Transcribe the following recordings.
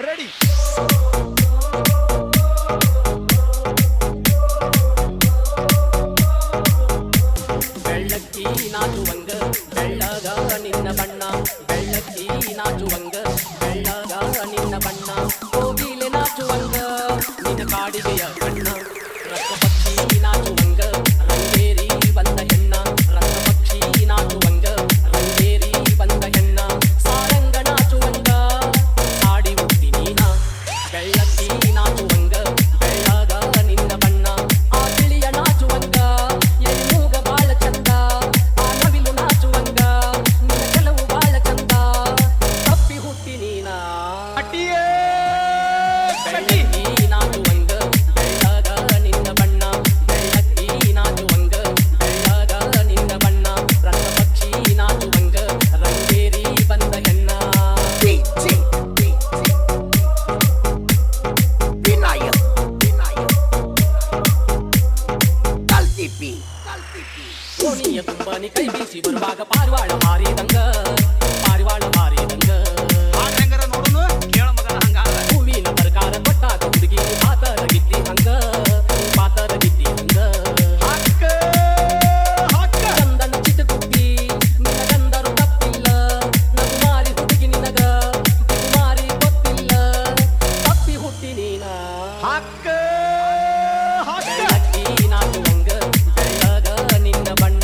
Ready. ಬೆಳ್ಳಕ್ಕಿ ನಾಚುವಂಗ ಬೆಳ್ಳಗ ನಿನ್ನ ಬಣ್ಣ, ಬೆಳ್ಳಕ್ಕಿ ನಾಚುವಂಗ ಬೆಳ್ಳಗ ನಿನ್ನ ಬಣ್ಣ, ಕೋಗಿಲೆ ನಾಚುವಂಗ ನಿನ್ನ ಕಾಡಿಗೆಯ ಬಣ್ಣ, ರಕ್ತ ಪಕ್ಷಿ ನಾಚುವಂಗ ರಂಗೇರಿ ಬಂದ ಹೆಣ್ಣ, ರಕ್ತ ಪಕ್ಷಿ ನಾಚುವಂಗ ರಂಗೇರಿ ಬಂದ ಹೆಣ್ಣ, ಸಾರಂಗ ನಾಚುವಂಗ ಆಡಿ ಹುಟ್ಟಿ ನೀನ, ಬೆಳ್ಳಕ್ಕಿ ನಾಚುವಂಗ ಬೆಳ್ಳಗ ನಿನ್ನ ಬಣ್ಣ, ಆ ತಿಳಿಯ ನಾಚುವಂಗ ಎಲ್ಲಿಮೂಗ ಬಾಳ ಚಂದ, ಆ ನವಿಲು ನಾಚುವಂಗ ನಿನ್ನ ಕೆಲವು ಬಾಳ ಚಂದ, ತಪ್ಪಿ ಹುಟ್ಟಿ ನೀನ ಅಟ್ಟಿಯೇ ಬೆಳ್ಳಕ್ಕಿ ನಾಚುವಂಗ ಬೆಳ್ಳಗ ನಿನ್ನ ಬಣ್ಣ, ಬೆಳ್ಳಕ್ಕಿ ನಾಚುವಂಗ ಬೆಳ್ಳಗ ನಿನ್ನ ಬಣ್ಣ, ರಕ್ತ ಪಕ್ಷಿ ನಾಚುವಂಗ ರಂಗೇರಿ ಬಂದ ಹೆಣ್ಣ. ಕೋಣಿಯ ತುಂಬನಿ ಕೈ ಬೀಸಿ ಬರುವಾಗ ಪಾರಿವಾಳ ಮಾರಿದಂಗ, ಪಾರಿವಾಳ ಮಾರಿದಂಗ, ಹೆಂಗಾರ ನೋಡುನು ಕೇಳ ಮಗನ ಹಂಗಾರ. ಹೂವಿನ ಪ್ರಕಾರ ಕೊಟ್ಟಾಗ ಹುಡುಗಿ ಪಾತರ ಗಿತ್ತಿ ಹಂಗ, ಪಾತರ ಗಿತ್ತಿ ಹಂಗ, ಹಕ್ಕ ಹಕ್ಕ ಚಂದನ ಚಿಟುಕುಟ್ಟಿ ನಿನ್ನ ಗಂಧರು ತಪ್ಪಿಲ್ಲ, ನಗುಮಾರಿ ಹುಡುಗಿ ನಿನಗ ಬಿಗುಮಾರಿ ಗೊತ್ತಿಲ್ಲ, ತಪ್ಪಿ ಹುಟ್ಟಿ ನೀನ ಹಕ್ಕ ಹಕ್ಕ ಬೆಳ್ಳಕ್ಕಿ ನಾಚುವಂಗ ಬೆಳ್ಳಗ ನಿನ್ನ ಬಣ್ಣ.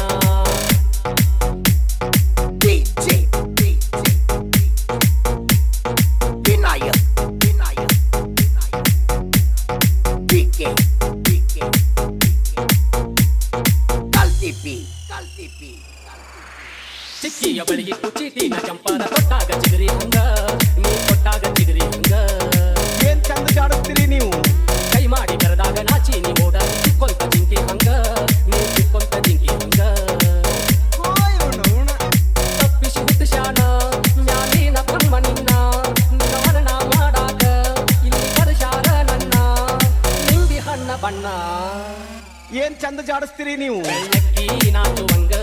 ಚಿಕ್ಕಿಯ ಬಳಿಗಿಟ್ಟು ಚೀಟಿನ ಚಂಪರ ಕೊಟ್ಟಾಗ ಚಿಗರಿ ಹಂಗ, ನೀ ಕೊಟ್ಟಾಗ ಚಿಗರಿ ಹಂಗ, ಏನ್ ಚಂದ ಜಾಡುತ್ತೀರಿ ನೀವು. ಕೈ ಮಾಡಿ ಕರೆದಾಗ ನಾಚಿ ನೀ ಓಡ ಚಿಕ್ಕೊಂತ ಜಿಂಕಿ ಹಂಗ, ನೀ ಚಿಕ್ಕೊಂತ ಜಿಂಕಿ ಹಂಗ, ತಪ್ಪಿಸಿ ಹುಟ್ಟು ಶಾಣ ಮ್ಯಾಲಿನ ಬ್ರಹ್ಮ ನಿನ್ನ, ನಿನ್ನ ವರ್ಣ ಮಾಡಾಕ ಇಲ್ಲಿ ಕರಶಾರ ನನ್ನ, ನಿಂಬಿ ಹಣ್ಣ ಬಣ್ಣ. ಏನ್ ಚಂದ ಜಾಡಿಸ್ತೀರಿ ನೀವು. ಬೆಳ್ಳಕ್ಕಿ ನಾಚುವಂಗ